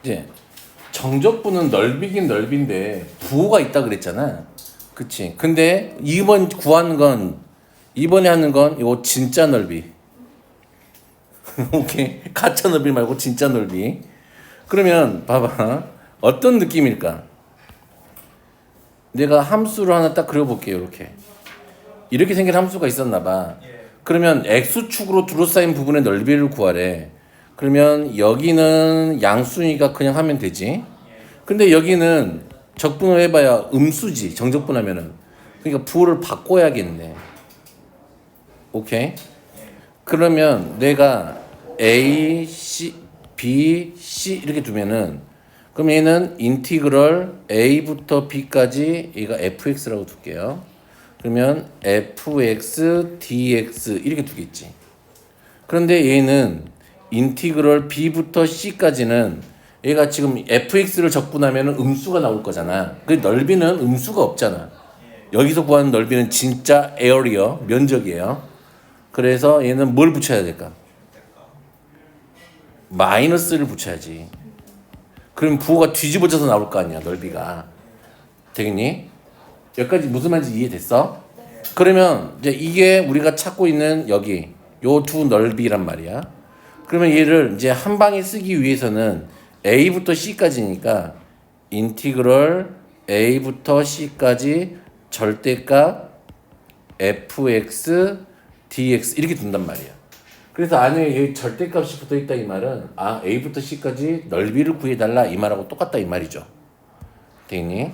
이제 정적분은 넓이긴 넓인데 부호가 있다 그랬잖아. 그치? 근데 이번에 하는 건 이거 진짜 넓이. 오케이. 가짜 넓이 말고 진짜 넓이. 그러면 봐봐. 어떤 느낌일까? 내가 함수를 하나 딱 그려볼게요. 이렇게 생긴 함수가 있었나 봐. 그러면 x축으로 둘러싸인 부분의 넓이를 구하래. 그러면 여기는 양수니까 그냥 하면 되지. 근데 여기는 적분을 해봐야 음수지. 정적분하면은. 그러니까 부호를 바꿔야겠네. 오케이. 그러면 내가 A, C, B, C 이렇게 두면은 그럼 얘는 인티그럴 A부터 B까지 얘가 fx라고 둘게요. 그러면 fx, dx 이렇게 두겠지. 그런데 얘는 인티그럴 B부터 C까지는 얘가 지금 fx를 적분하면 음수가 나올 거잖아. 그 넓이는 음수가 없잖아. 여기서 구하는 넓이는 진짜 에어리어, 면적이에요. 그래서 얘는 뭘 붙여야 될까? 마이너스를 붙여야지. 그럼 부호가 뒤집어져서 나올 거 아니야, 넓이가. 되겠니? 여기까지 무슨 말인지 이해됐어? 그러면 이제 이게 우리가 찾고 있는 여기 요 두 넓이란 말이야. 그러면 얘를 이제 한 방에 쓰기 위해서는 A부터 C까지니까 인티그럴 A부터 C까지 절대값 fx, dx 이렇게 둔단 말이야. 그래서 안에 여기 절대값이 붙어 있다 이 말은 A부터 C까지 넓이를 구해달라 이 말하고 똑같다 이 말이죠. 되니?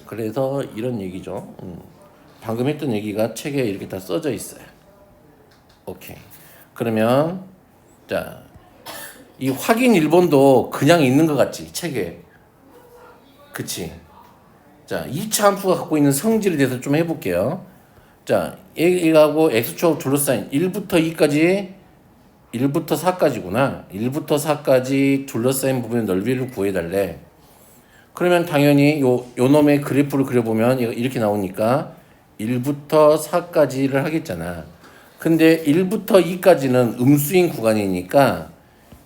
그래서 이런 얘기죠. 방금 했던 얘기가 책에 이렇게 다 써져 있어요. 오케이. 그러면 자, 이 확인 1번도 그냥 있는 것 같지 책에. 그치? 자, 2차 함수가 갖고 있는 성질에 대해서 좀 해볼게요. 자, 얘하고 x축 둘러싸인 1부터 2까지 1부터 4까지구나. 1부터 4까지 둘러싸인 부분의 넓이를 구해달래. 그러면 당연히 요 놈의 그래프를 그려보면 이렇게 나오니까 1부터 4까지를 하겠잖아. 근데 1부터 2까지는 음수인 구간이니까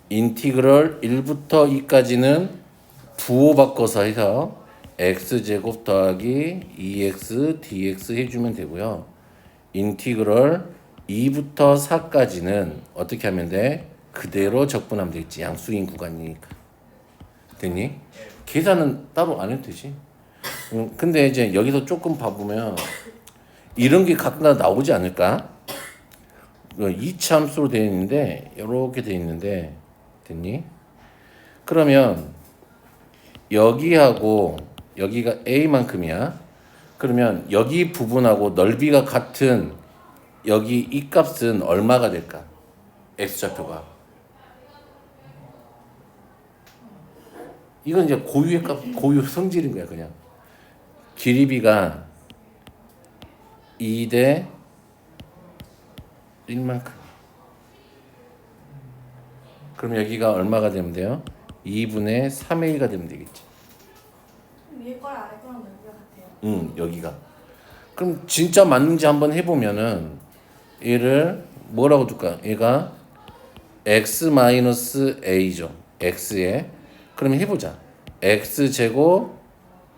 인티그럴 1부터 2까지는 부호 바꿔서 해서 x제곱 더하기 2x dx 해주면 되고요. 인티그럴 2부터 4까지는 어떻게 하면 돼? 그대로 적분하면 되겠지. 양수인 구간이니까. 됐니? 계산은 따로 안 해도 되지. 근데 이제 여기서 조금 봐보면 이런 게 가끔 나오지 않을까? 2차 함수로 되어 있는데 이렇게 되어 있는데 됐니? 그러면 여기하고 여기가 A만큼이야. 그러면 여기 부분하고 넓이가 같은 여기 이 값은 얼마가 될까? X좌표가. 이건 이제 고유의 값, 고유 성질인 거야, 그냥. 길이비가 2대 1만큼. 그럼 여기가 얼마가 되면 돼요? 2분의 3의 1가 되면 되겠지. 위에 거랑 아래 거랑 넓이가 같아요. 여기가. 그럼 진짜 맞는지 한번 해보면은 얘를 뭐라고 줄까? 얘가 x-a죠. x에. 그러면 해보자. x제곱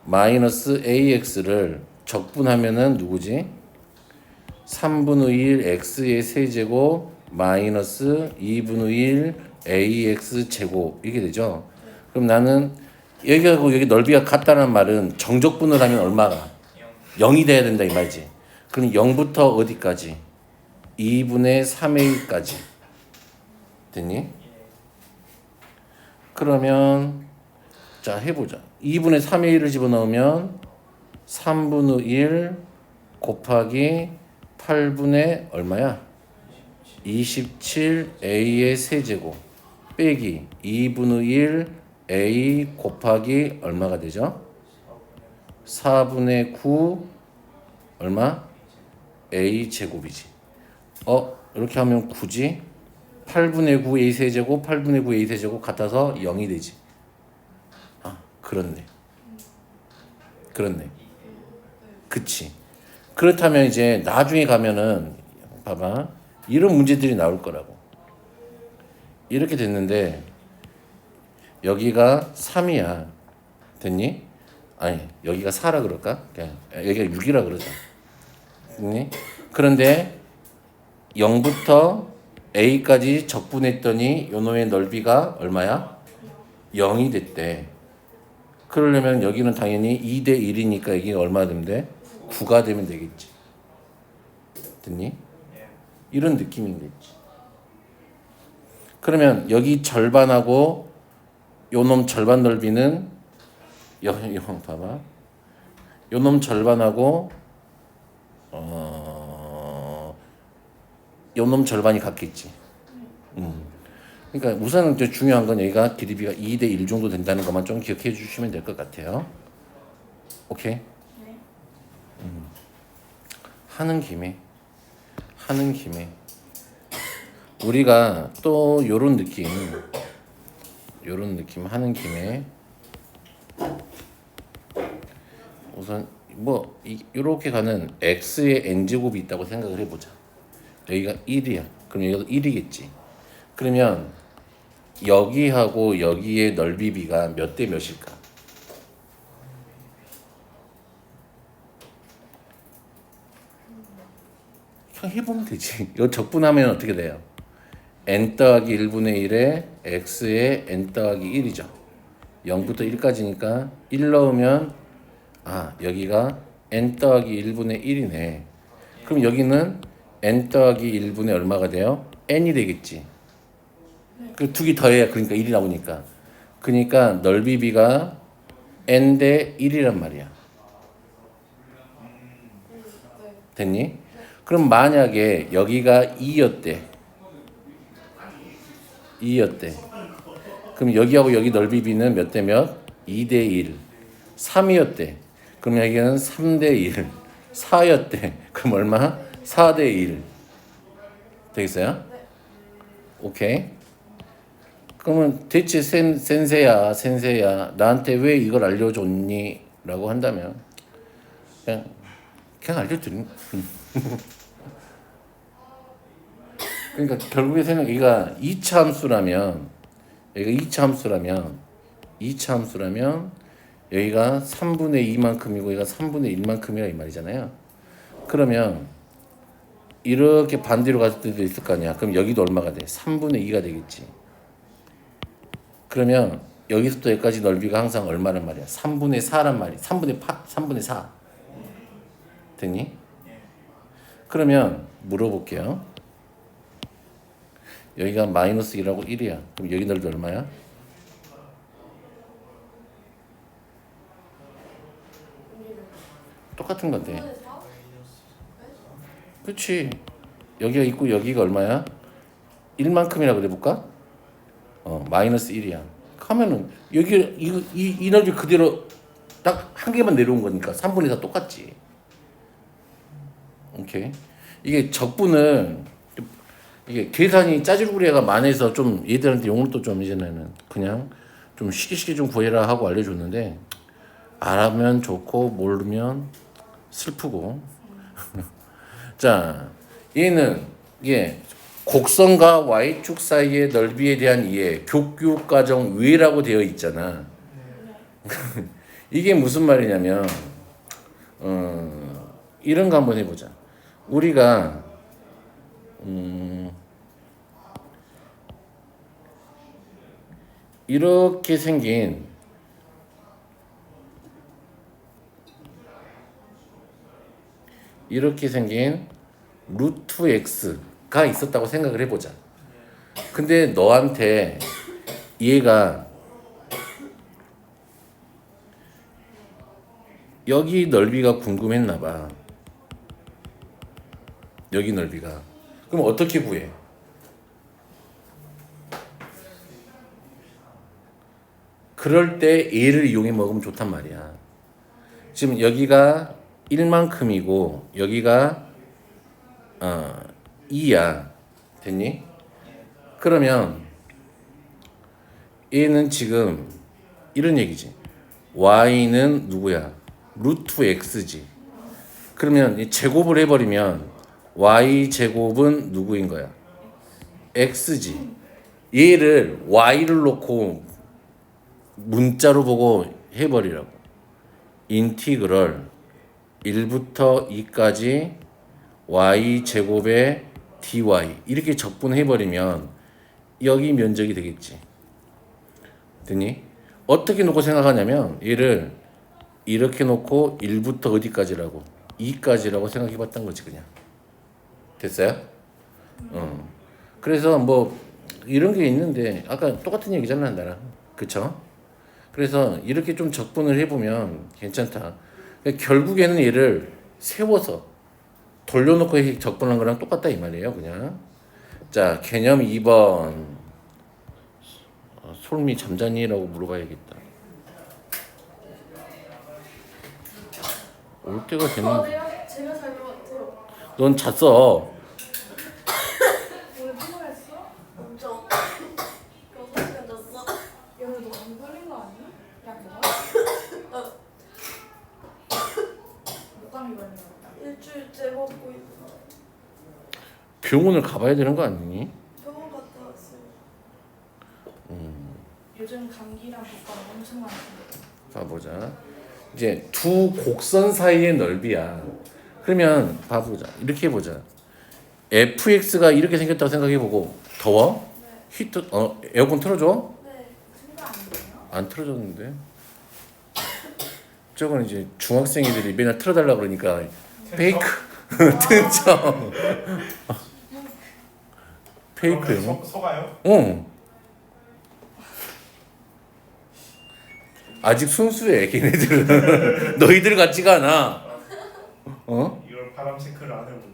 마이너스 ax를 적분하면은 누구지? 3분의 1 x의 세제곱 마이너스 2분의 1 ax 제곱 이게 되죠. 그럼 나는 여기하고 여기 넓이가 같다는 말은 정적분을 하면 얼마가? 0이 돼야 된다 이 말이지. 그럼 0부터 어디까지? 2분의 3의 1까지. 됐니? 그러면 자 해보자. 2분의 3의 1을 집어넣으면 3분의 1 곱하기 8분의 얼마야? 27a의 세제곱 빼기 2분의 1 a 곱하기 얼마가 되죠? 4분의 9 얼마? a 제곱이지. 이렇게 하면 9지. 8분의 9 a 세제곱 8분의 9 a 세제곱 같아서 0이 되지. 그렇네. 그치. 그렇다면 이제 나중에 가면은 봐봐. 이런 문제들이 나올 거라고. 이렇게 됐는데 여기가 3이야. 됐니? 아니 여기가 4라 그럴까? 그냥 여기가 6이라 그러자. 됐니? 그런데 0부터 A까지 적분했더니 요놈의 넓이가 얼마야? 0이 됐대. 그러려면 여기는 당연히 2대 1이니까 여기가 얼마 되면 돼? 9가 되면 되겠지. 됐니? 이런 느낌이겠지. 그러면 여기 절반하고 요놈 절반 넓이는 봐봐. 요놈 절반하고 요놈 절반이 같겠지. 그러니까 우선은 좀 중요한 건 여기가 길이비가 2대 1 정도 된다는 것만 좀 기억해 주시면 될 것 같아요. 오케이? 네. 하는 김에 우리가 또 요런 느낌 하는 김에 우선 뭐 이렇게 가는 x의 n제곱이 있다고 생각을 해보자. 여기가 1이야. 그럼 여기도 1이겠지. 그러면 여기하고 여기의 넓이비가 몇 대 몇일까? 그냥 해보면 되지. 이거 적분하면 어떻게 돼요? n 더하기 1분의 1에 x의 n 더하기 1이죠. 0부터 1까지니까 1 넣으면 여기가 n 더하기 1분의 1이네. 그럼 여기는 n 더하기 1분의 얼마가 돼요? n이 되겠지. 그 두 개 더해야 그러니까 1이 나오니까. 그러니까 넓이비가 n 대 1이란 말이야. 됐니? 그럼 만약에 여기가 2였대. 그럼 여기하고 여기 넓이비는 몇 대 몇? 2대 1. 3이었대. 그럼 여기는 3대 1. 4였대. 그럼 얼마? 4대 1. 되겠어요? 오케이. 그러면 대체 센세야 나한테 왜 이걸 알려줬니? 라고 한다면 그냥 알려드린 그러니까 결국에 여기가 2차 함수라면 여기가 3분의 2만큼이고 여기가 3분의 1만큼이라 이 말이잖아요. 그러면 이렇게 반대로 갔을 때도 있을 거 아니야. 그럼 여기도 얼마가 돼? 3분의 2가 되겠지. 그러면 여기서부터 여기까지 넓이가 항상 얼마란 말이야? 3분의 4란 말이야. 3분의 4. 됐니? 그러면 물어볼게요. 여기가 마이너스 1하고 1이야. 그럼 여기 넓이 얼마야? 똑같은 건데. 그렇지. 여기가 있고 여기가 얼마야? 1만큼이라 그래볼까? 마이너스 1이야. 하면은 여기 이 넓이 그대로 딱 한 개만 내려온 거니까 3분의 4 똑같지. 오케이. 이게 적분은 이게 계산이 짜질구리가 많아서 좀 얘들한테 용어도 좀 이제는 그냥 좀 쉽게 좀 구해라 하고 알려줬는데 알면 좋고 모르면 슬프고. 자, 얘는 이게 곡선과 y축 사이의 넓이에 대한 이해, 교육과정 위라고 되어 있잖아. 이게 무슨 말이냐면 이런 거 한번 해보자. 우리가 이렇게 생긴 루트 x가 있었다고 생각을 해보자. 근데 너한테 얘가 여기 넓이가 궁금했나 봐. 여기 넓이가. 그럼 어떻게 구해? 그럴 때 얘를 이용해 먹으면 좋단 말이야. 지금 여기가 1만큼이고 여기가 2야. 됐니? 그러면 얘는 지금 이런 얘기지. y는 누구야? 루트 x지. 그러면 이 제곱을 해버리면 y 제곱은 누구인 거야? x지. 얘를 y를 놓고 문자로 보고 해버리라고. 인티그럴 1부터 2까지 y 제곱의 dy 이렇게 적분해버리면 여기 면적이 되겠지. 됐니? 어떻게 놓고 생각하냐면 얘를 이렇게 놓고 1부터 어디까지라고? 2까지라고 생각해봤던 거지 그냥. 됐어요? 그래서 뭐 이런 게 있는데 아까 똑같은 얘기잖아 나랑. 그쵸? 그래서 이렇게 좀 적분을 해보면 괜찮다. 그러니까 결국에는 얘를 세워서 돌려놓고 적분한 거랑 똑같다 이 말이에요 그냥. 자 개념 2번. 솔미 잠자니? 라고 물어봐야겠다. 올 때가 됐는데. 제가 잘 들어. 넌 잤어. 오늘 피곤했어? 엄청 6시간 잤어. 오늘 너 감기 걸린 거 아니야? 약간 목감기 걸린 거 같다. 일주일째 먹고 있어. 병원을 가봐야 되는 거 아니니? 병원 갔다 왔어요. 요즘 감기랑 독감 엄청 많던데. 봐보자. 이제 두 곡선 사이의 넓이야. 그러면 봐보자. 이렇게 해보자. fx가 이렇게 생겼다고 생각해보고 더워? 네. 히트 에어컨 틀어줘? 네. 친구 아니에요? 안 틀어줬는데. 저건 이제 중학생이들이 맨날 틀어달라 그러니까 페이크 튼청 페이크요. 속아요? 응. 아직 순수해 걔네들은. 너희들 같지가 않아. 어? 이걸 바람 체크를 안 해보네.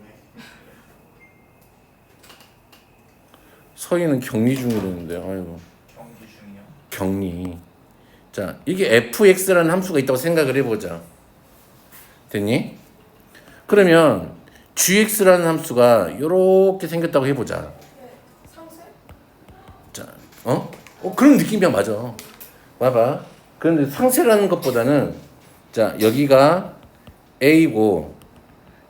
서희는 격리 중이라는데 아이고. 경기 중이요. 격리. 자 이게 fx라는 함수가 있다고 생각을 해보자. 됐니? 그러면 gx라는 함수가 이렇게 생겼다고 해보자. 상세? 자, 그런 느낌이야 맞아. 봐봐. 그런데 상세라는 것보다는 자 여기가 A고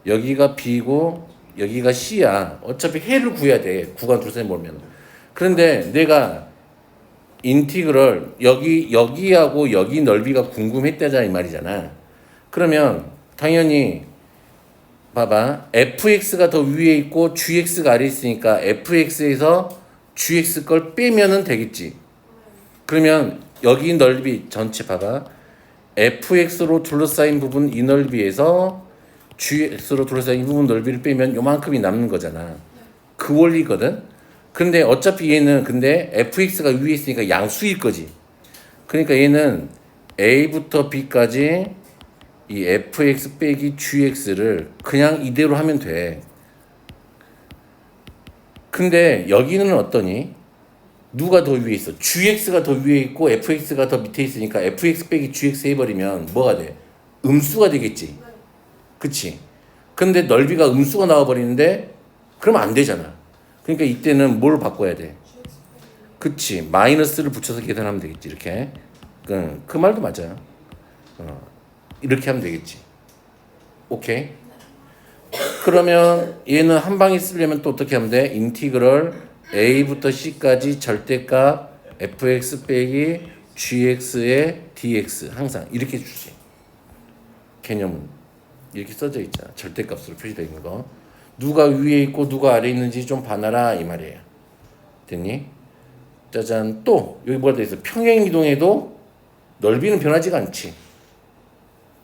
여기가 B고 여기가 C야. 어차피 해를 구해야 돼. 구간 둘 사이 몰면. 그런데 내가 인티그럴 여기하고 여기 넓이가 궁금했다자 이 말이잖아. 그러면 당연히 봐봐. fx가 더 위에 있고 gx가 아래에 있으니까 fx에서 gx 걸 빼면은 되겠지. 그러면 여기 넓이 전체 봐봐. fx로 둘러싸인 부분 이 넓이에서 gx로 둘러싸인 이 부분 넓이를 빼면 요만큼이 남는 거잖아. 그 원리거든. 근데 어차피 얘는 근데 fx가 위에 있으니까 양수일 거지. 그러니까 얘는 a부터 b까지 이 fx 빼기 gx를 그냥 이대로 하면 돼. 근데 여기는 어떠니? 누가 더 위에 있어? gx가 더 위에 있고 fx가 더 밑에 있으니까 fx 빼기 gx 해버리면 뭐가 돼? 음수가 되겠지. 그치? 근데 넓이가 음수가 나와버리는데 그러면 안 되잖아. 그러니까 이때는 뭘 바꿔야 돼? 그치? 마이너스를 붙여서 계산하면 되겠지. 이렇게. 그 말도 맞아요. 이렇게 하면 되겠지. 오케이? 그러면 얘는 한 방에 쓰려면 또 어떻게 하면 돼? 인티그럴 a부터 c까지 절대값 fx 빼기 gx의 dx 항상 이렇게 주지. 개념은 이렇게 써져 있잖아. 절대값으로 표시되어 있는 거. 누가 위에 있고 누가 아래에 있는지 좀 봐놔라 이 말이에요. 됐니? 짜잔. 또 여기 뭐가 돼 있어? 평행이동에도 넓이는 변하지가 않지.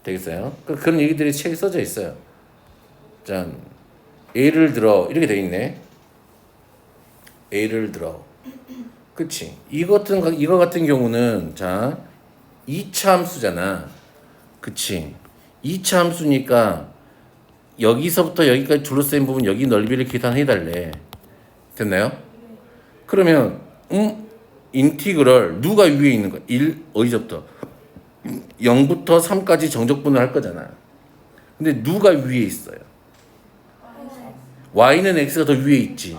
되겠어요? 그런 얘기들이 책에 써져 있어요. 짠. 예를 들어 이렇게 돼 있네. 예를 들어. 그치? 이거 같은 경우는 자 2차 함수잖아. 그치? 2차 함수니까 여기서부터 여기까지 둘러싸인 부분 여기 넓이를 계산해달래. 됐나요? 그러면 인티그럴 누가 위에 있는 거야? 1 어디서부터? 0부터 3까지 정적분을 할 거잖아. 근데 누가 위에 있어요? y는 x가 더 위에 있지.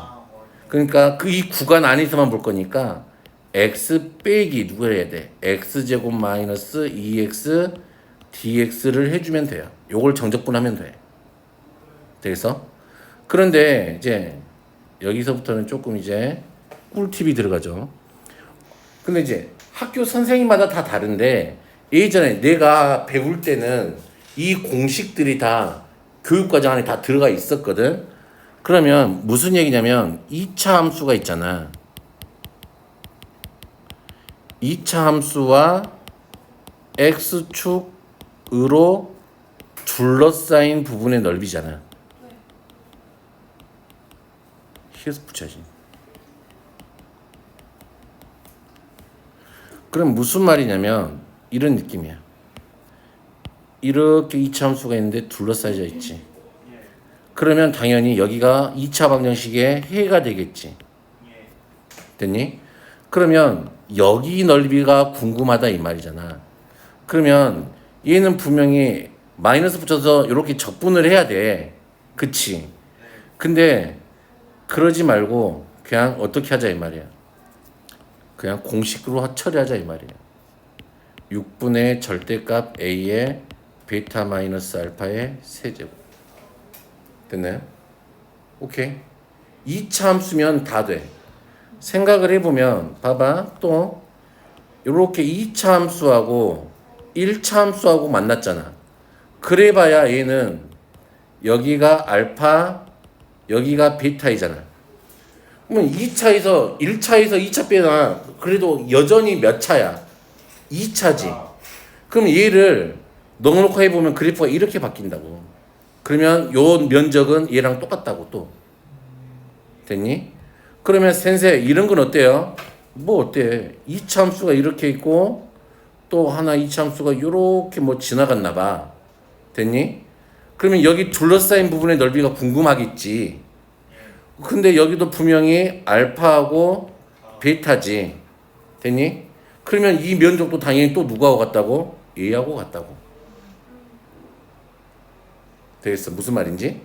그러니까 그 이 구간 안에서만 볼 거니까 x 빼기 누가 해야 돼? x제곱 마이너스 2x dx를 해주면 돼요. 요걸 정적분하면 돼. 되겠어? 그런데 이제 여기서부터는 조금 이제 꿀팁이 들어가죠. 근데 이제 학교 선생님마다 다 다른데 예전에 내가 배울 때는 이 공식들이 다 교육과정 안에 다 들어가 있었거든. 그러면 무슨 얘기냐면 2차 함수가 있잖아. 2차 함수와 x축으로 둘러싸인 부분의 넓이잖아. 히읗 붙여야지. 그럼 무슨 말이냐면 이런 느낌이야. 이렇게 2차 함수가 있는데 둘러싸여져 있지. 예. 그러면 당연히 여기가 2차 방정식의 해가 되겠지. 예. 됐니? 그러면 여기 넓이가 궁금하다 이 말이잖아. 그러면 얘는 분명히 마이너스 붙여서 이렇게 적분을 해야 돼. 그치? 근데 그러지 말고 그냥 어떻게 하자 이 말이야. 그냥 공식으로 처리하자 이 말이야. 6분의 절대값 a의 베타 마이너스 알파의 세제곱. 됐나요? 오케이. 2차 함수면 다 돼. 생각을 해보면 봐봐. 또 이렇게 2차 함수하고 1차 함수하고 만났잖아. 그래봐야 얘는 여기가 알파 여기가 베타이잖아. 그러면 2차에서 1차에서 2차 빼나 그래도 여전히 몇 차야? 2차지. 그럼 얘를 넉넉하게 해보면 그래프가 이렇게 바뀐다고. 그러면 요 면적은 얘랑 똑같다고 또. 됐니? 그러면 센세 이런 건 어때요? 뭐 어때? 2차 함수가 이렇게 있고 또 하나 2차 함수가 요렇게 뭐 지나갔나 봐. 됐니? 그러면 여기 둘러싸인 부분의 넓이가 궁금하겠지. 근데 여기도 분명히 알파하고 베타지. 됐니? 그러면 이 면적도 당연히 또 누구하고 같다고? A하고 같다고. 되겠어? 무슨 말인지?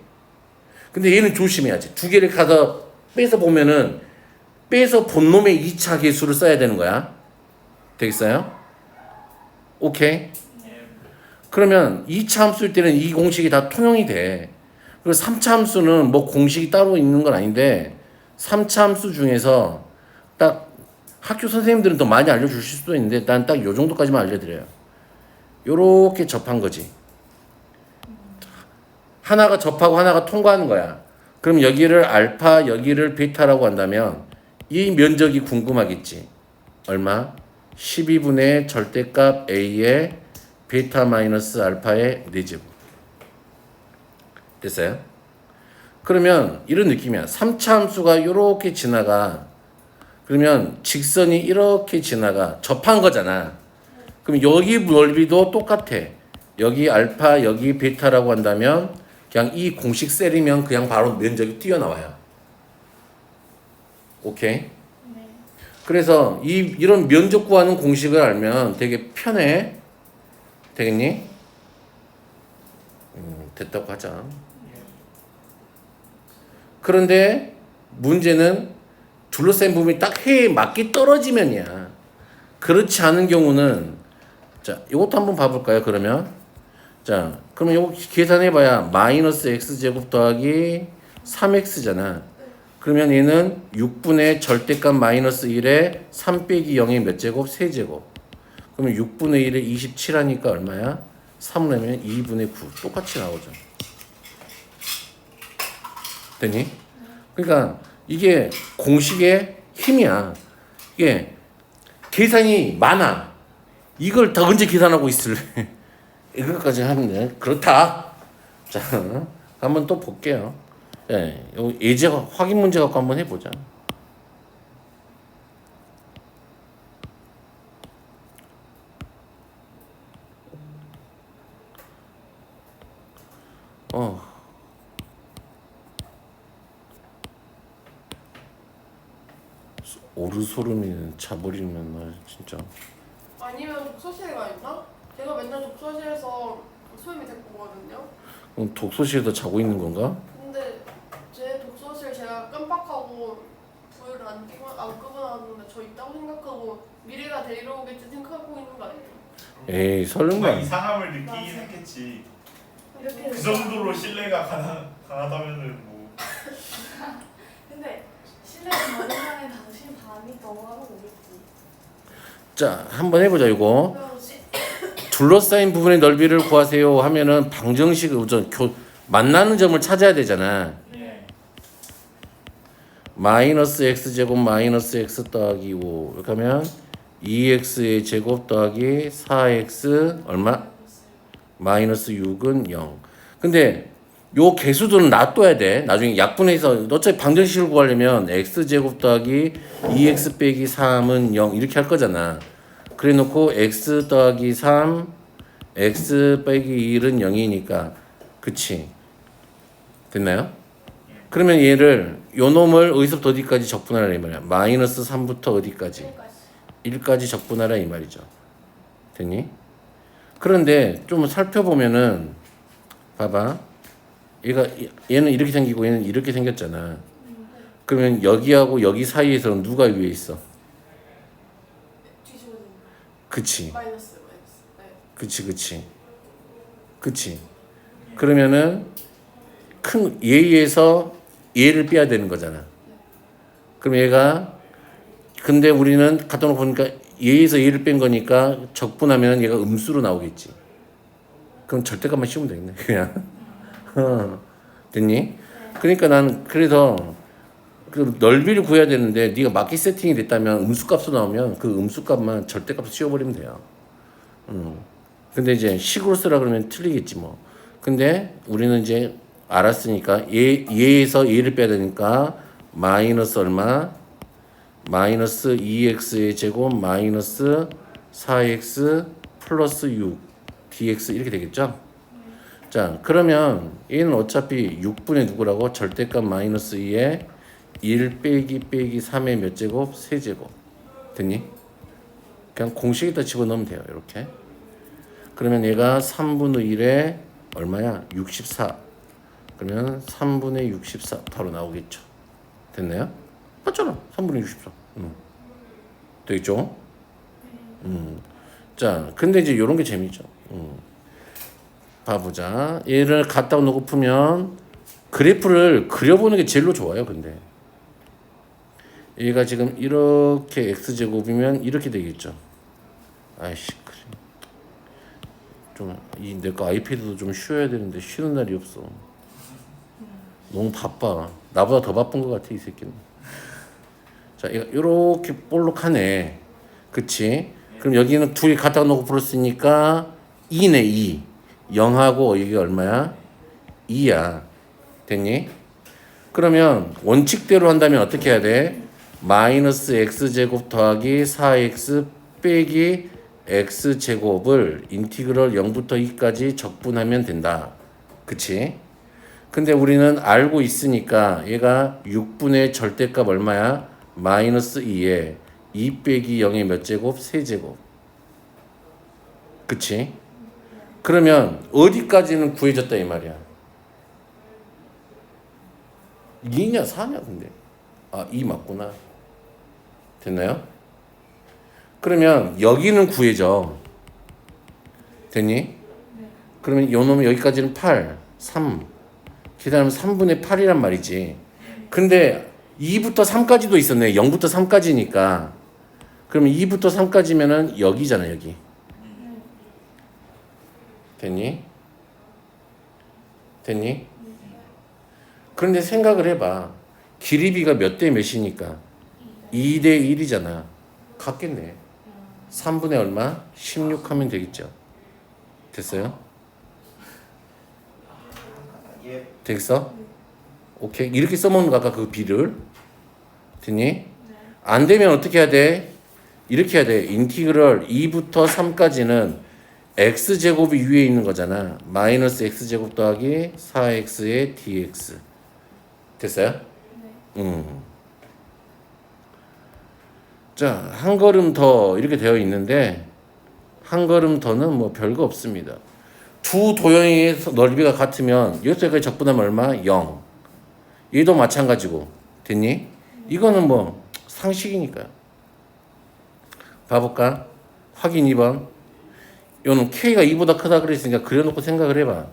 근데 얘는 조심해야지. 두 개를 가서 빼서 보면은 빼서 본 놈의 2차 계수를 써야 되는 거야. 되겠어요? 오케이? 그러면 2차 함수일 때는 이 공식이 다 통용이 돼. 그리고 3차 함수는 뭐 공식이 따로 있는 건 아닌데 3차 함수 중에서 딱 학교 선생님들은 더 많이 알려주실 수도 있는데 난 딱 요 정도까지만 알려드려요. 요렇게 접한 거지. 하나가 접하고 하나가 통과하는 거야. 그럼 여기를 알파 여기를 베타라고 한다면 이 면적이 궁금하겠지. 얼마? 12분의 절대값 a의 베타 마이너스 알파의 4제곱. 됐어요? 그러면 이런 느낌이야. 3차 함수가 이렇게 지나가. 그러면 직선이 이렇게 지나가. 접한 거잖아. 그럼 여기 넓이도 똑같아. 여기 알파 여기 베타라고 한다면 그냥 이 공식 셀이면 그냥 바로 면적이 튀어나와요. 오케이? 네. 그래서 이런 면적 구하는 공식을 알면 되게 편해. 되겠니? 됐다고 하자. 그런데 문제는 둘러싸인 부분이 딱 해에 맞게 떨어지면이야. 그렇지 않은 경우는 자, 이것도 한번 봐볼까요? 그러면 자, 그러면 이거 계산해봐야 마이너스 x제곱 더하기 3x잖아. 그러면 얘는 6분의 절대값 마이너스 1에 3 빼기 0의 몇 제곱? 세제곱. 그러면 6분의 1에 27 하니까 얼마야? 3을 하면 2분의 9. 똑같이 나오죠. 되니? 그러니까 이게 공식의 힘이야. 이게 계산이 많아. 이걸 더 언제 계산하고 있을래? 이것까지 하면 돼. 그렇다. 자, 한번 또 볼게요. 예, 요 예제 확인 문제 갖고 한번 해보자. 오르소름이 차버리면 나 진짜. 아니면 독서실에 가 있나? 제가 맨날 독서실에서 소임이 데리고 오거든요. 그럼 독서실에서 자고 있는 건가? 근데 제 독서실 제가 깜빡하고 불을 안 끄고 나왔는데 저 있다고 생각하고 미래가 데리러 오겠지 생각하고 있는 거 아니에요? 에이 뭔가 설마. 이상함을 느끼긴 했겠지. 이렇게 그 정도로 신뢰가 강하다면은 뭐. 근데 실내 많은 사람이 당신 밤이 너무하는 거겠지. 자, 한번 해보자 이거. 그럼 C 둘러싸인 부분의 넓이를 구하세요 하면은 방정식을 우선 만나는 점을 찾아야 되잖아. 예. 마이너스 x제곱 마이너스 x 더하기 5 이렇게 하면 2x의 제곱 더하기 4x 얼마? 마이너스 6은 0. 근데 요 개수들은 놔둬야 돼. 나중에 약분해서 어차피 방정식을 구하려면 x제곱 더하기 2x 빼기 3은 0 이렇게 할 거잖아. 그래 놓고 x 더하기 3 x 빼기 1은 0이니까 그치? 됐나요? 그러면 얘를 요 놈을 어디서부터 어디까지 적분하라 이 말이야. 마이너스 3부터 어디까지? 1까지 적분하라 이 말이죠. 됐니? 그런데 좀 살펴보면은 봐봐. 얘는 이렇게 생기고 얘는 이렇게 생겼잖아. 그러면 여기하고 여기 사이에서는 누가 위에 있어? 뒤집어진 그치? 마이너스. 네. 그치? 그러면은 큰 얘에서 얘를 빼야 되는 거잖아. 그럼 얘가 근데 우리는 갖다 놓고 보니까 얘에서 얘를 뺀 거니까 적분하면 얘가 음수로 나오겠지. 그럼 절대값만 씌우면 되겠네. 그냥. 됐니? 그러니까 나는 그래서 그 넓이를 구해야 되는데 네가 맞게 세팅이 됐다면 음수값으로 나오면 그 음수값만 절대값으로 씌워버리면 돼요. 근데 이제 식으로 쓰라 그러면 틀리겠지 뭐. 근데 우리는 이제 알았으니까 얘에서 얘를 빼야 되니까 마이너스 얼마? 마이너스 2x의 제곱 마이너스 4x 플러스 6 dx 이렇게 되겠죠? 자 그러면 얘는 어차피 6분의 누구라고? 절대값 마이너스 2에 1 빼기 3의 몇 제곱? 세제곱. 됐니? 그냥 공식에다 집어넣으면 돼요. 이렇게. 그러면 얘가 3분의 1에 얼마야? 64. 그러면 3분의 64 바로 나오겠죠. 됐나요? 맞잖아. 3분의 64. 되겠죠? 자, 근데 이제 요런 게 재미죠. 봐보자. 얘를 갖다 놓고 풀면 그래프를 그려보는 게 제일로 좋아요. 근데 얘가 지금 이렇게 x제곱이면 이렇게 되겠죠. 아이씨 그래. 좀 내 거 아이패드도 좀 쉬어야 되는데 쉬는 날이 없어. 너무 바빠. 나보다 더 바쁜 것 같아 이 새끼는. 자, 얘가 이렇게 볼록하네. 그치? 그럼 여기는 두 개 갖다 놓고 풀었으니까 2네 2. 0하고 이게 얼마야? 2야. 됐니? 그러면 원칙대로 한다면 어떻게 해야 돼? 마이너스 x제곱 더하기 4x 빼기 x제곱을 인티그럴 0부터 2까지 적분하면 된다. 그치? 근데 우리는 알고 있으니까 얘가 6분의 절대값 얼마야? 마이너스 2에 2 빼기 0의 몇 제곱? 세제곱. 그치? 그러면 어디까지는 구해졌다 이 말이야. 2냐 4냐 근데. 아 2 맞구나. 됐나요? 그러면 여기는 구해져. 됐니? 그러면 요 놈이 여기까지는 8, 3. 그 다음에 3분의 8이란 말이지. 근데 2부터 3까지도 있었네. 0부터 3까지니까. 그러면 2부터 3까지면은 여기잖아, 여기. 됐니? 됐니? 그런데 생각을 해봐. 길이비가 몇 대 몇이니까? 2대 1이잖아. 같겠네. 3분의 얼마? 16 하면 되겠죠. 됐어요? 예. 되겠어? 오케이. 이렇게 써먹는 거 아까 그 비를. 됐니? 안 되면 어떻게 해야 돼? 이렇게 해야 돼. 인티그럴 2부터 3까지는 x제곱이 위에 있는 거잖아. 마이너스 x제곱 더하기 4x의 dx. 됐어요? 자, 한 걸음 더 이렇게 되어 있는데 한 걸음 더는 뭐 별거 없습니다. 두 도형의 넓이가 같으면 여기서까지 적분하면 얼마? 0. 얘도 마찬가지고. 됐니? 이거는 뭐 상식이니까요. 봐볼까? 확인 2번. 요는 K가 2보다 크다 그랬으니까 그려놓고 생각을 해봐.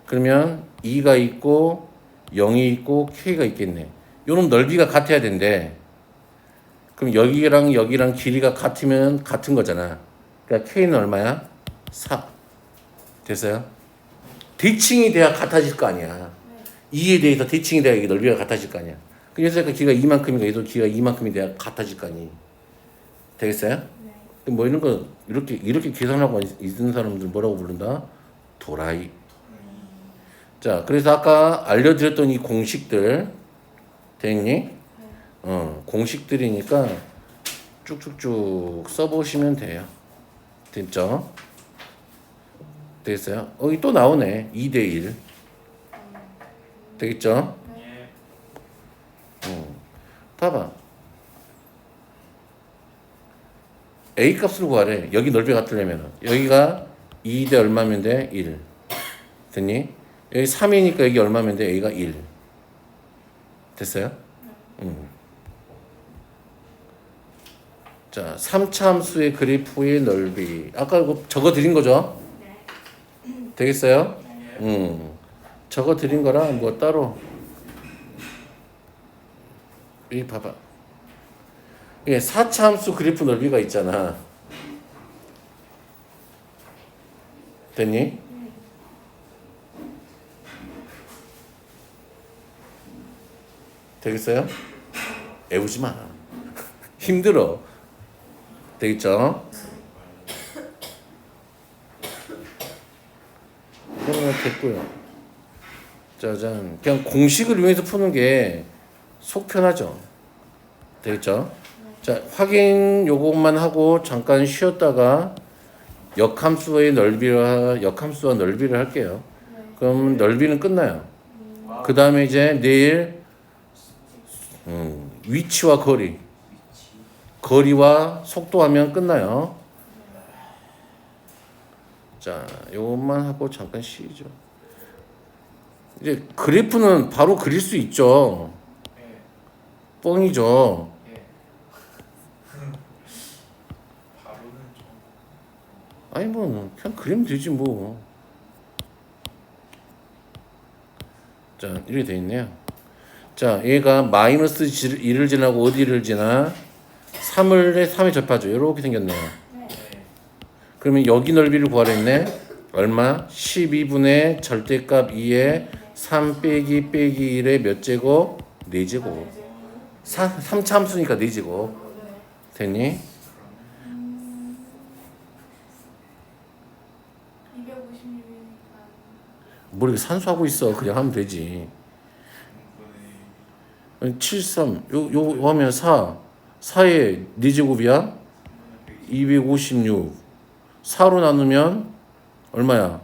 그러면 2가 있고 0이 있고 K가 있겠네. 요는 넓이가 같아야 된대. 그럼 여기랑 여기랑 길이가 같으면 같은 거잖아. 그러니까 K는 얼마야? 4. 됐어요? 대칭이 돼야 같아질 거 아니야. 2에 대해서 대칭이 돼야 이게 넓이가 같아질 거 아니야. 그래서 길이가 이만큼이니까 얘도 길이가 이만큼이 돼야 같아질 거 아니. 되겠어요? 네. 뭐 이런 거 이렇게 계산하고 있는 사람들 뭐라고 부른다? 도라이. 자, 그래서 아까 알려드렸던 이 공식들 됐니? 공식들이니까 쭉쭉쭉 써보시면 돼요. 됐죠? 됐어요? 여기 또 나오네. 2대1. 되겠죠? 예. 봐봐. A 값을 구하래. 여기 넓이 같으려면 여기가 2대 얼마면 돼? 1. 됐니? 여기 3이니까 여기 얼마면 돼? A가 1. 됐어요? 자, 3차 함수의 그래프의 넓이. 아까 이거 적어 드린 거죠? 네. 되겠어요? 적어 드린 거랑 뭐 따로. 여기 봐봐. 이게 4차 함수 그래프 넓이가 있잖아. 됐니? 되겠어요? 애우지 마. 힘들어. 되겠죠? 그러면 됐고요. 짜잔. 그냥 공식을 이용해서 푸는 게 속 편하죠. 되겠죠? 자, 확인 요것만 하고 잠깐 쉬었다가 역함수와 넓이를 할게요. 그럼 넓이는 끝나요. 그 다음에 이제 내일 위치와 거리와 속도 하면 끝나요. 자, 요것만 하고 잠깐 쉬죠. 이제 그래프는 바로 그릴 수 있죠. 예. 뻥이죠. 예. 바로는 좀. 아니 뭐 그냥 그리면 되지 뭐. 자, 이렇게 돼 있네요. 자, 얘가 마이너스 1을 지나고 어디를 지나? 3에 접하죠. 이렇게 생겼네요. 네. 예. 그러면 여기 넓이를 구하랬네. 얼마? 12분의 절대값 2에 3 빼기 1의 몇 제곱? 4제곱. 3차 함수니까 4제곱. 됐니? 256이니까 뭘 이렇게 산수하고 있어. 그냥 하면 되지. 73. 요 하면 4에 4제곱이야? 256. 4로 나누면 얼마야?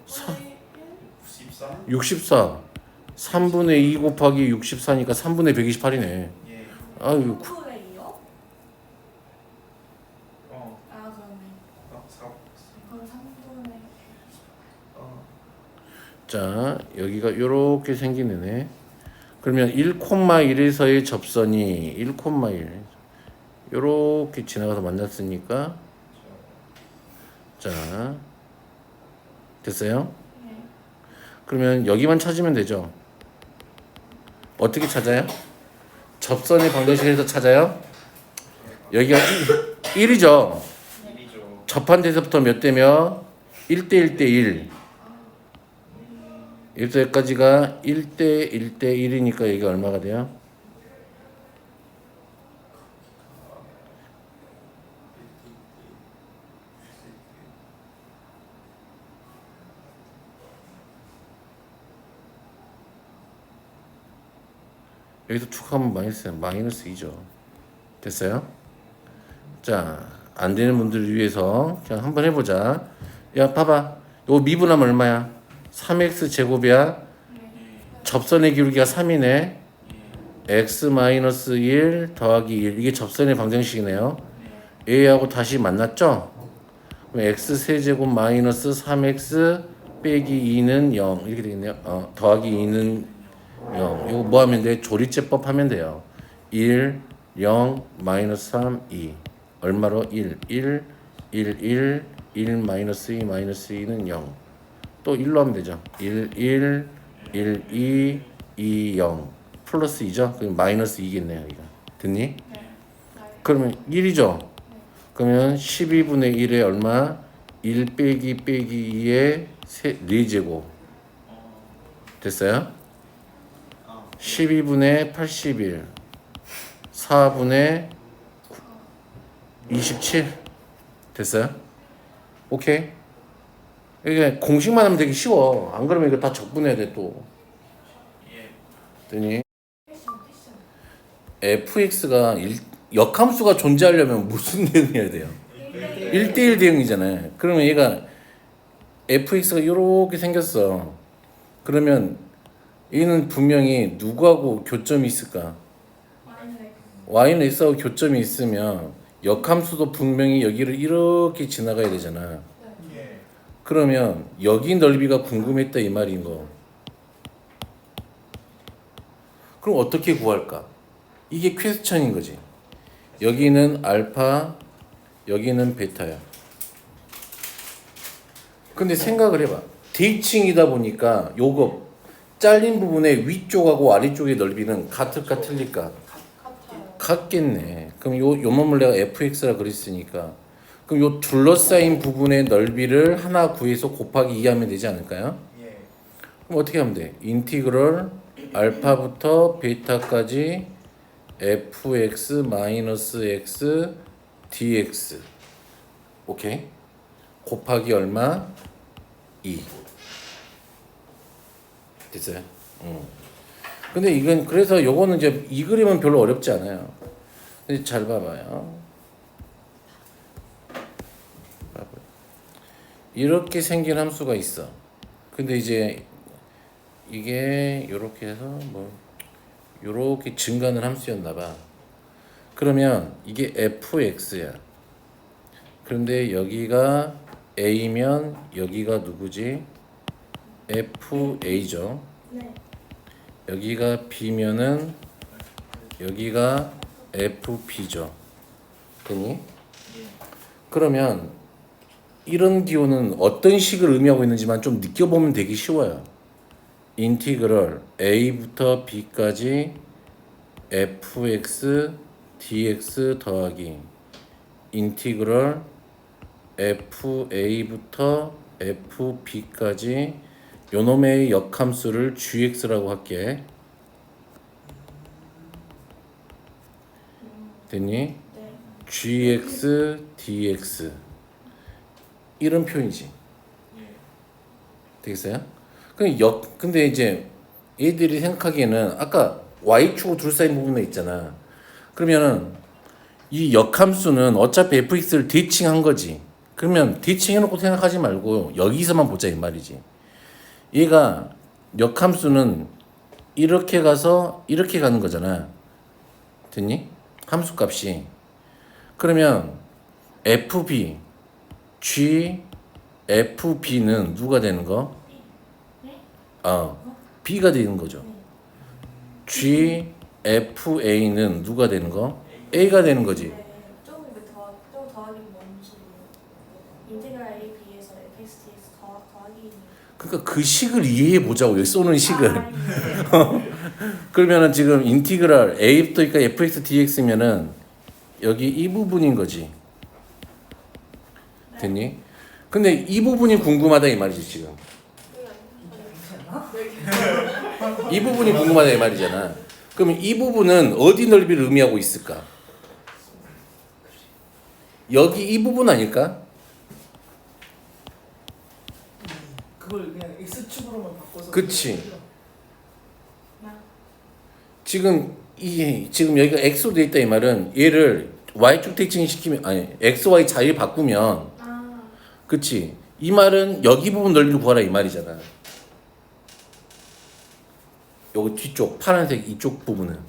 94? 64. 3분의 2 곱하기 64니까 3분의 128이네. 예. 아유, 3분의 2요? 어. 아 그러네. 4. 그럼 3분의 어. 자, 여기가 요렇게 생긴 애네. 그러면 1,1에서의 접선이 1,1 요렇게 지나가서 만났으니까 자, 됐어요? 네. 그러면 여기만 찾으면 되죠. 어떻게 찾아요? 접선의 방정식에서 찾아요? 여기가 1이죠. 1이죠. 접한 데서부터 몇 대면 1대 1대 1. 여기까지가 1대 1대 1이니까 여기가 얼마가 돼요? 여기서 축하하면 마이너스 2죠. 됐어요? 자, 안 되는 분들을 위해서 그냥 한번 해보자. 야, 봐봐. 요 미분하면 얼마야? 3x 제곱이야. 접선의 기울기가 3이네. x 마이너스 1 더하기 1. 이게 접선의 방정식이네요. a하고 다시 만났죠? 그럼 x 세제곱 마이너스 3x 빼기 2는 0. 이렇게 되겠네요. 더하기 2는 0. 이거 뭐 하면 돼? 조리제법 하면 돼요. 1, 0, 마이너스 3, 2. 얼마로? 1, 1, 1, 1, 1 마이너스 2, 마이너스 2는 0. 또 1로 하면 되죠. 1, 1, 1, 2, 2, 0. 플러스 2죠? 그럼 마이너스 2겠네요 여기가. 됐니? 네. 그러면 1이죠? 그러면 12분의 1에 얼마? 1 빼기 2의 4제곱 됐어요? 12분의 81 4분의 27 됐어요? 오케이? 이게 공식만 하면 되게 쉬워. 안 그러면 이거 다 적분해야 돼 또. 예. 됐니? 패션. fx가 역함수가 존재하려면 무슨 대응해야 돼요? 1대1 대응이잖아요. 그러면 얘가 fx가 이렇게 생겼어. 그러면 얘는 분명히 누구하고 교점이 있을까? 와인을 y는 x하고 교점이 있으면 역함수도 분명히 여기를 이렇게 지나가야 되잖아. 예. 그러면 여기 넓이가 궁금했다 이 말인 거. 그럼 어떻게 구할까? 이게 퀘스천인 거지. 여기는 알파, 여기는 베타야. 근데 생각을 해봐. 대칭이다 보니까 요거 잘린 부분의 위쪽하고 아래쪽의 넓이는 같을까 틀릴까? 같아요. 같겠네. 그럼 요 놈을 내가 fx라 그랬으니까 그럼 요 둘러싸인 부분의 넓이를 하나 구해서 곱하기 2 하면 되지 않을까요? 예. 그럼 어떻게 하면 돼? 인티그럴 알파부터 베타까지 fx 마이너스 x dx 오케이? 곱하기 얼마? 2 됐어요? 근데 이건 그래서 요거는 이제 이 그림은 별로 어렵지 않아요. 근데 잘 봐봐요. 이렇게 생긴 함수가 있어. 근데 이제 이게 요렇게 해서 뭐 요렇게 증가하는 함수였나 봐. 그러면 이게 fx야. 그런데 여기가 a면 여기가 누구지? fa죠. 네. 여기가 b면은 여기가 fb죠. 됐니? 예. 그러면 이런 기호는 어떤 식을 의미하고 있는지만 좀 느껴보면 되게 쉬워요. 인티그럴 a부터 b까지 fx dx 더하기 인티그럴 fa부터 fb까지 요놈의 역함수를 gx라고 할게. 됐니? 네. gx dx 이런 표현이지. 예. 되겠어요? 근데 이제 얘들이 생각하기에는 아까 y축으로 둘러싸인 부분에 있잖아. 그러면은 이 역함수는 어차피 fx를 대칭한 거지. 그러면 대칭해놓고 생각하지 말고 여기서만 보자 이 말이지. 얘가 역함수는 이렇게 가서 이렇게 가는 거잖아. 됐니? 함수값이. 그러면 fb, g, fb는 누가 되는 거? b가 되는 거죠. g, fa는 누가 되는 거? a가 되는 거지. 네. 조금 좀 더하기 뭔지 인테그랄 A, B에서 fx, dx 더하기 그러니까 그 식을 이해해 보자고 여기 쏘는 식을. 아, 네. 그러면은 지금 인티그랄 a부터 있니까 fx dx면은 여기 이 부분인 거지. 됐니? 근데 이 부분이 궁금하다 이 말이지 지금. 이 부분이 궁금하다 이 말이잖아. 그러면 이 부분은 어디 넓이를 의미하고 있을까? 여기 이 부분 아닐까? 그걸 그냥 x축으로만 바꿔서 그치. 지금 여기가 x로 돼 있다 이 말은 얘를 y축 대칭 시키면 아니 xy 자리 바꾸면 아, 그치. 이 말은 여기 부분 넓이를 구하라 이 말이잖아. 요거 뒤쪽 파란색 이쪽 부분은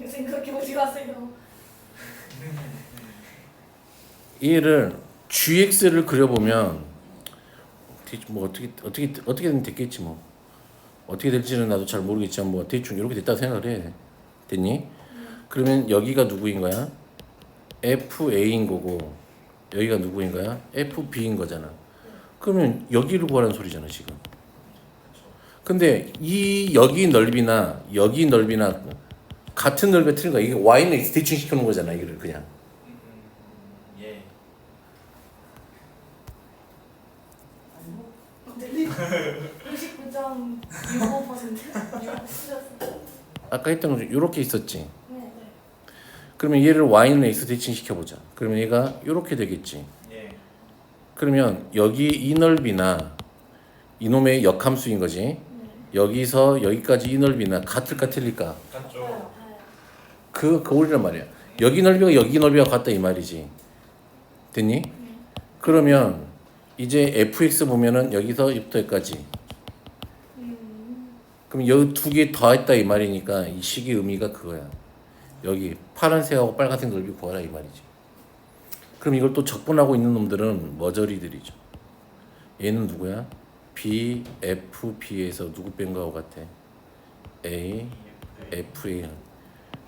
생각해보지 마세요. 얘를 gx를 그려보면 뭐 어떻게 되면 됐겠지 뭐. 어떻게 될지는 나도 잘 모르겠지만 뭐 대충 이렇게 됐다고 생각을 해. 됐니? 그러면 여기가 누구인 거야? fa인 거고 여기가 누구인가요? FB인 거잖아. 그러면 여기를 구하라는 소리잖아 지금. 근데 이 여기 넓이나 여기 넓이나 같은 넓이에 틀린 거야. 이게 y는 x 대칭 시켜놓은 거잖아. 이거를 그냥. 예. 근데 99.65%? 아까 했던 거죠. 이렇게 있었지. 네. 그러면 얘를 y는 x 대칭 시켜보자. 그러면 얘가 이렇게 되겠지. 예. 그러면 여기 이 넓이나 이놈의 역함수인 거지. 네. 여기서 여기까지 이 넓이나 같을까 틀릴까? 같죠. 같아요. 그 거울이란 말이야. 여기 넓이가 여기 넓이가 같다 이 말이지. 됐니? 그러면 이제 fx 보면은 여기서 이부터 여기까지. 그럼 여기 두 개 더했다 이 말이니까 이 식의 의미가 그거야. 여기 파란색하고 빨간색 넓이 구하라 이 말이지. 그럼 이걸 또 적분하고 있는 놈들은 머저리들이죠. 얘는 누구야? B, F, B에서 누구 뺀 거하고 같아? A, F, A.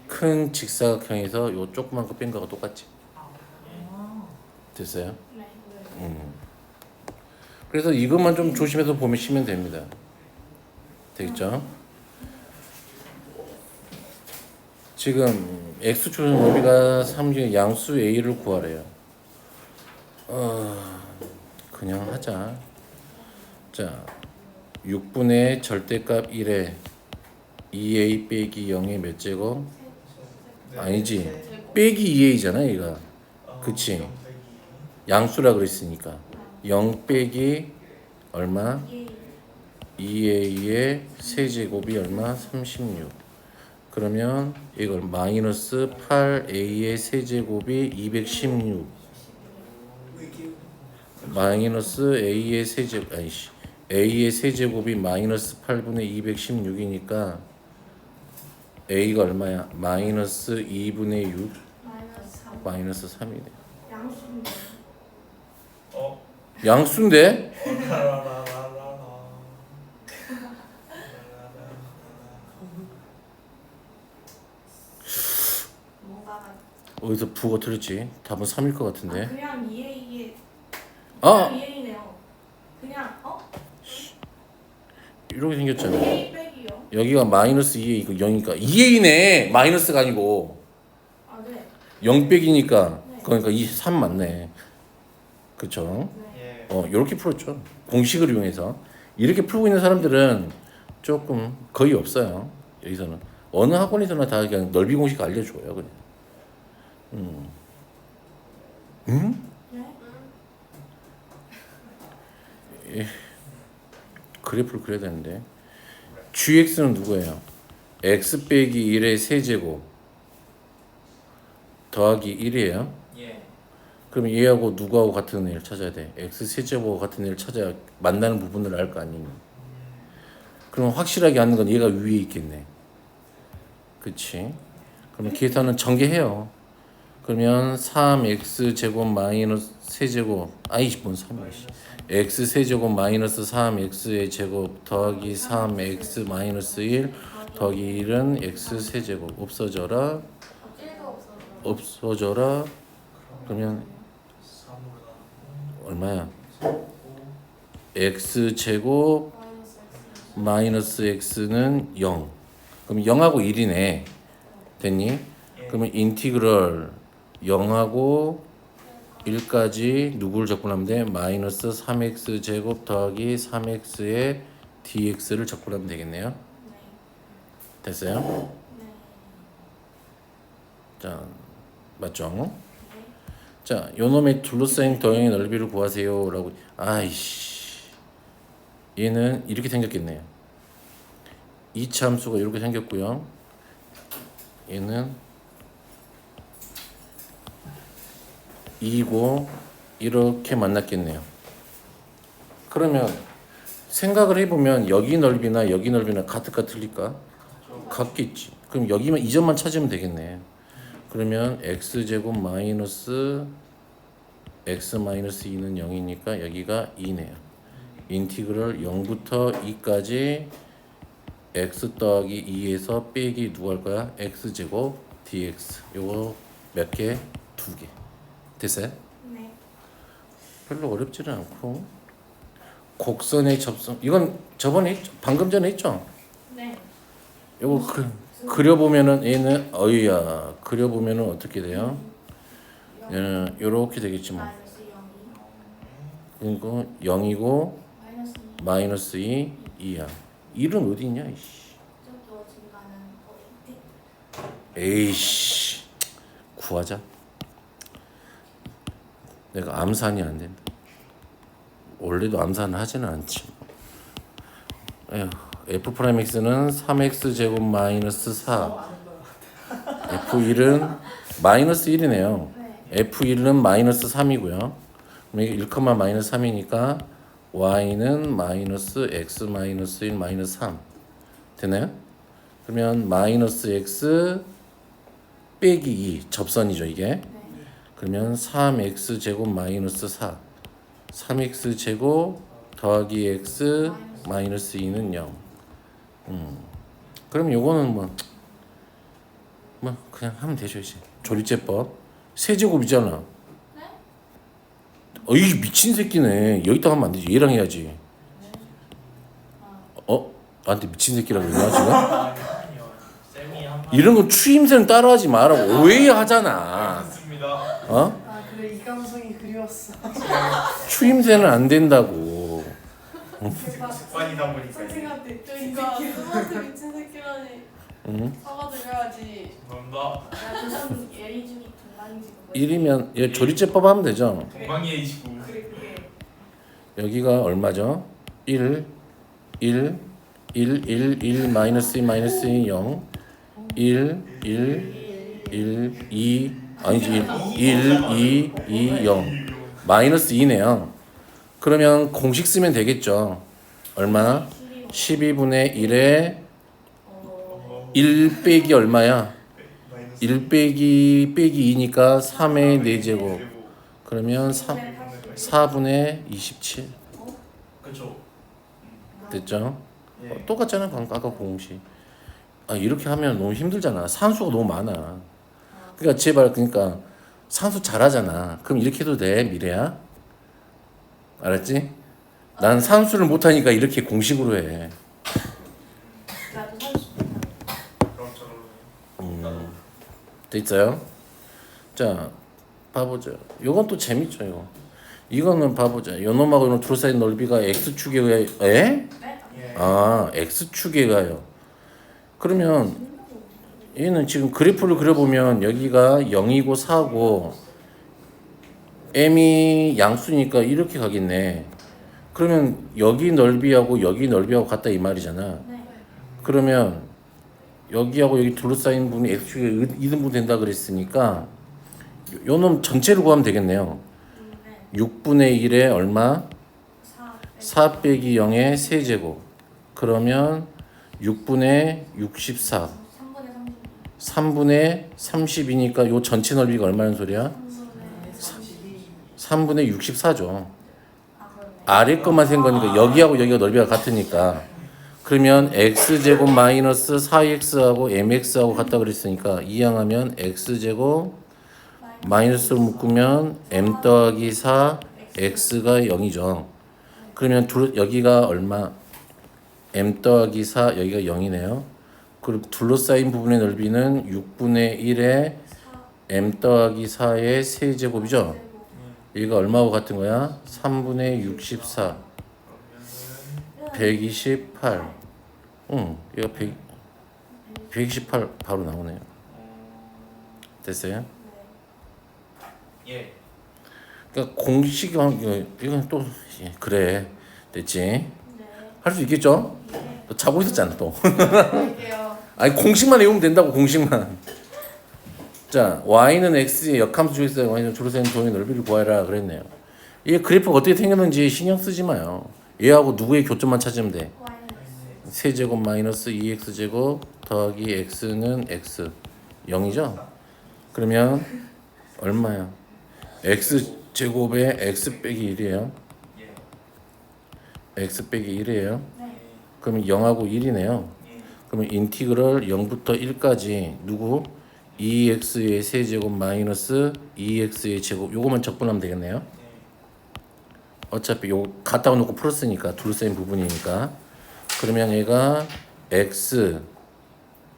큰 직사각형에서 요 조그만 거 뺀 거하고 똑같지. 됐어요? 네. 그래서 이것만 좀 조심해서 보시면 됩니다. 되겠죠? 지금 x축 넓이가 3중 양수 a를 구하래요. 그냥 하자. 자, 6분의 절대값 1에 2a 빼기 0의 몇 제곱? 아니지. 빼기 2a잖아 얘가. 그치? 양수라 그랬으니까 0 빼기 얼마? 2a의 세제곱이 얼마? 36. 그러면 이걸 마이너스 8a의 세제곱이 216. 마이너스 a의 세제곱 아니씨 a의 세제곱이 마이너스 8분의 216이니까 a가 얼마야? 마이너스 2분의 6 마이너스 3. 마이너스 3이네. 양수인데. 양수인데? 뭔가 어디서 부가 틀렸지? 답은 3일 것 같은데. 그냥 2A에 아! 2A네요. 그냥 이렇게 생겼잖아. 2A 빼기요. 여기가 마이너스 2a 이거 0이니까 2a네. 마이너스가 아니고 아 네. 0 빼기니까 네. 그러니까 이 3 맞네. 그쵸? 네. 예. 이렇게 풀었죠. 공식을 이용해서 이렇게 풀고 있는 사람들은 조금 거의 없어요. 여기서는 어느 학원에서나 다 그냥 넓이 공식 알려줘요. 그냥. 응? 네. 그래프를 그려야 되는데 gx는 누구예요? x 빼기 1의 세제곱 더하기 1이에요. 예. 그럼 얘하고 누구하고 같은 애를 찾아야 돼? x 세제곱하고 같은 애를 찾아야 만나는 부분을 알 거 아니니. 그럼 확실하게 아는 건 얘가 위에 있겠네. 그치? 그럼 계산은 전개해요. 그러면 3x 제곱 마이너스 세제곱 아이씨 뭔 3이야 x 세제곱 마이너스 3x의 제곱 더하기 3x 마이너스 1 더하기 1은 x 세제곱 없어져라 1도 없어요. 없어져라. 그러면 얼마야? x 제곱 마이너스 X. 마이너스 x는 0. 그럼 0하고 1이네. 됐니? 그러면 인티그럴 0하고 1까지 누구를 적분하면 돼? 마이너스 3x 제곱 더하기 3x의 dx를 적분하면 되겠네요. 네. 됐어요? 네. 자, 맞죠? 네. 자, 요놈의 둘러싸인 도형의 넓이를 구하세요 라고. 아이씨, 얘는 이렇게 생겼겠네요. 이차 함수가 이렇게 생겼고요. 얘는 2고 이렇게 만났겠네요. 그러면 생각을 해보면 여기 넓이나 여기 넓이나 같을까 틀릴까? 같겠지. 그럼 여기만 이 점만 찾으면 되겠네. 그러면 x제곱 마이너스 x 마이너스 2는 0이니까 여기가 2네요. 인티그럴 0부터 2까지 x 더하기 2에서 빼기 누구 할 거야? x제곱 dx. 요거 몇 개? 2개. 됐어요? 네. 별로 어렵지는 않고 곡선의 접선 이건 저번에 했죠. 방금 전에 했죠. 네. 요거 그려보면은 얘는 어이야 그려보면은 어떻게 돼요? 얘는 요렇게 되겠지 뭐. 마이너스 0이 그리고 0이고 마이너스 2 마이너스 2야. 1은 어디 있냐 이씨. 저도 증가는 에이씨 구하자. 내가 암산이 안 된다. 원래도 암산을 하지는 않지. 에휴, f 프라임 x는 3x 제곱 마이너스 4. f1은 마이너스 1이네요. 네. f1은 마이너스 3이고요. 그럼 이게 1, 마이너스 3이니까 y는 마이너스 x 마이너스 1 마이너스 3 되나요? 그러면 마이너스 x 빼기 2 접선이죠 이게. 네. 그러면 3x 제곱 마이너스 4 3x 제곱 더하기 x 마이너스 2는 0 그럼 요거는 뭐 그냥 하면 되죠 이제 조리제법 세제곱이잖아. 어이 미친 새끼네. 여기다 하면 안 되지. 얘랑 해야지. 나한테 미친 새끼라고 그러나 지금? 아니요. 쌤이 한 번. 이런 거 추임새는 따라하지 말라고. 오해하잖아. 맞습니다. 어? 아 그래 이 감성이 그리웠어. 추임새는 안 된다고. 습관이다 보니까. 선생님한테 그러니까 쌤한테 미친 새끼라니 응? 사과드려야지. 감사합니다. 무슨 예리 중에 동방이지 그거. 1이면 얘 조리제법 하면 되죠. 동방예의시고. 그래 그게 여기가 얼마죠? 1 마이너스 2 마이너스 2 0 1 2 아니지 1 2 0 마이너스 2네요. 그러면 공식 쓰면 되겠죠. 얼마? 12분의 1에 1 빼기 얼마야? 1 빼기 2니까 3의 4제곱. 그러면 4분의 27 그쵸. 됐죠? 예. 똑같잖아 아까 공식. 이렇게 하면 너무 힘들잖아. 산수가 너무 많아. 그러니까 제발 그러니까 산수 잘하잖아. 그럼 이렇게 해도 돼 미래야. 알았지? 난 산수를 못하니까 이렇게 공식으로 해. 나도 선수 그럼 저로. 됐어요? 자 봐보자. 요건 또 재밌죠 이거. 이거는 봐보자. 요 놈하고 요 둘러싸인 넓이가 x축에 의해 네? 예. x축에 가요. 그러면 얘는 지금 그래프를 그려보면 여기가 0이고 4고 m이 양수니까 이렇게 가겠네. 그러면 여기 넓이하고 여기 넓이하고 같다 이 말이잖아. 네. 그러면 여기하고 여기 둘러싸인 부분이 x축에 이등분 된다 그랬으니까 요 놈 전체를 구하면 되겠네요. 네. 6분의 1에 얼마? 4 4 빼기 0의 세제곱. 그러면 6분의 64 3분의 3분의 30 30이니까 요 전체 넓이가 얼마는 소리야? 3분의 3분의 64죠. 그러네. 아래 것만 센 거니까 여기하고 여기가 넓이가 같으니까. 그러면 x제곱 마이너스 4x하고 mx하고 같다 그랬으니까 이항하면 x제곱 마이너스로 묶으면 m 더하기 4 x가 0이죠. 그러면 여기가 얼마? m 더하기 4 여기가 0이네요. 그리고 둘러싸인 부분의 넓이는 6분의 1에 m 더하기 4의 세제곱이죠. 얘가 얼마하고 같은 거야? 3분의 64 128 얘가 128 바로 나오네요. 됐어요? 예. 그러니까 공식이 이건 또 그래 됐지? 네. 할 수 있겠죠? 너 자고 있었잖아 또. 할게요. 아니 공식만 외우면 된다고 공식만. 자 y는 x의 역함수 중에서 y는 주로 세는 도형의 넓이를 구하라 그랬네요. 이게 그래프가 어떻게 생겼는지 신경 쓰지 마요. 얘하고 누구의 교점만 찾으면 돼. 세제곱 마이너스 2x제곱 더하기 x는 x 0이죠? 그러면 얼마야? x제곱에 x 빼기 1이에요. 예. x 빼기 1이에요. 네. 그러면 0하고 1이네요. 예. 그러면 인티그럴 0부터 1까지 누구? 2x의 세제곱 마이너스 2x의 제곱 요거만 적분하면 되겠네요. 어차피 요 갖다가 놓고 풀었으니까 둘러싸인 부분이니까. 그러면 얘가 x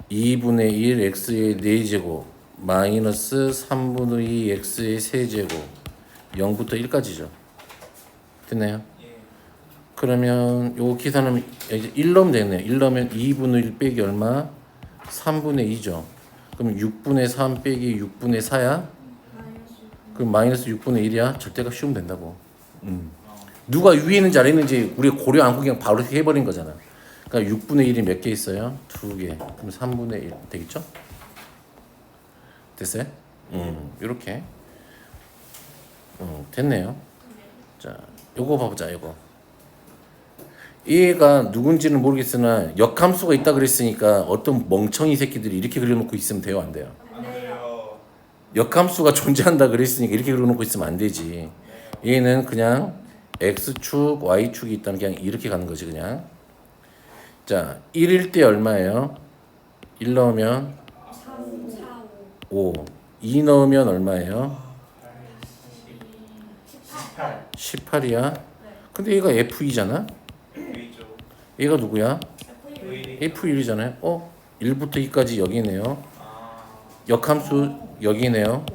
2분의 1 x의 4제곱 마이너스 3분의 2 x의 세제곱 0부터 1까지죠. 됐나요? 예. 그러면 요거 계산하면 이제 1 넣으면 되겠네요. 1 넣으면 2분의 1 빼기 얼마? 3분의 2죠. 그럼 6분의 3 빼기 6분의 4야? 그럼 마이너스 6분의 1이야? 절대값 씌우면 된다고. 누가 위에 있는지 아래 있는지 우리가 고려 않고 그냥 바로 해버린 거잖아. 그러니까 6분의 1이 몇 개 있어요? 2개. 그럼 3분의 1 되겠죠? 됐어요? 이렇게. 됐네요. 자, 요거 봐보자. 요거. 얘가 누군지는 모르겠으나 역함수가 있다 그랬으니까 어떤 멍청이 새끼들이 이렇게 그려놓고 있으면 돼요, 안 돼요? 안 돼요. 역함수가 존재한다 그랬으니까 이렇게 그려놓고 있으면 안 되지. 얘는 그냥 x축, y축이 있다면 그냥 이렇게 가는 거지 그냥. 자, 1일 때 얼마예요? 1 넣으면 5. 2 넣으면 얼마예요? 18. 18이야. 근데 얘가 F2잖아? V죠. 얘가 누구야? V. F1이잖아요. 1부터 2까지 여기네요. 아. 역함수 여기네요.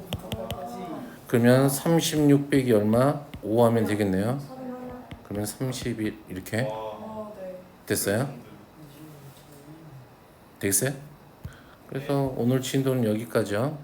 그러면 36 빼기 얼마? 5 하면 되겠네요. 그러면 31 이렇게 와. 네. 됐어요? 되겠어요? 그래서 오늘 진도는 여기까지요.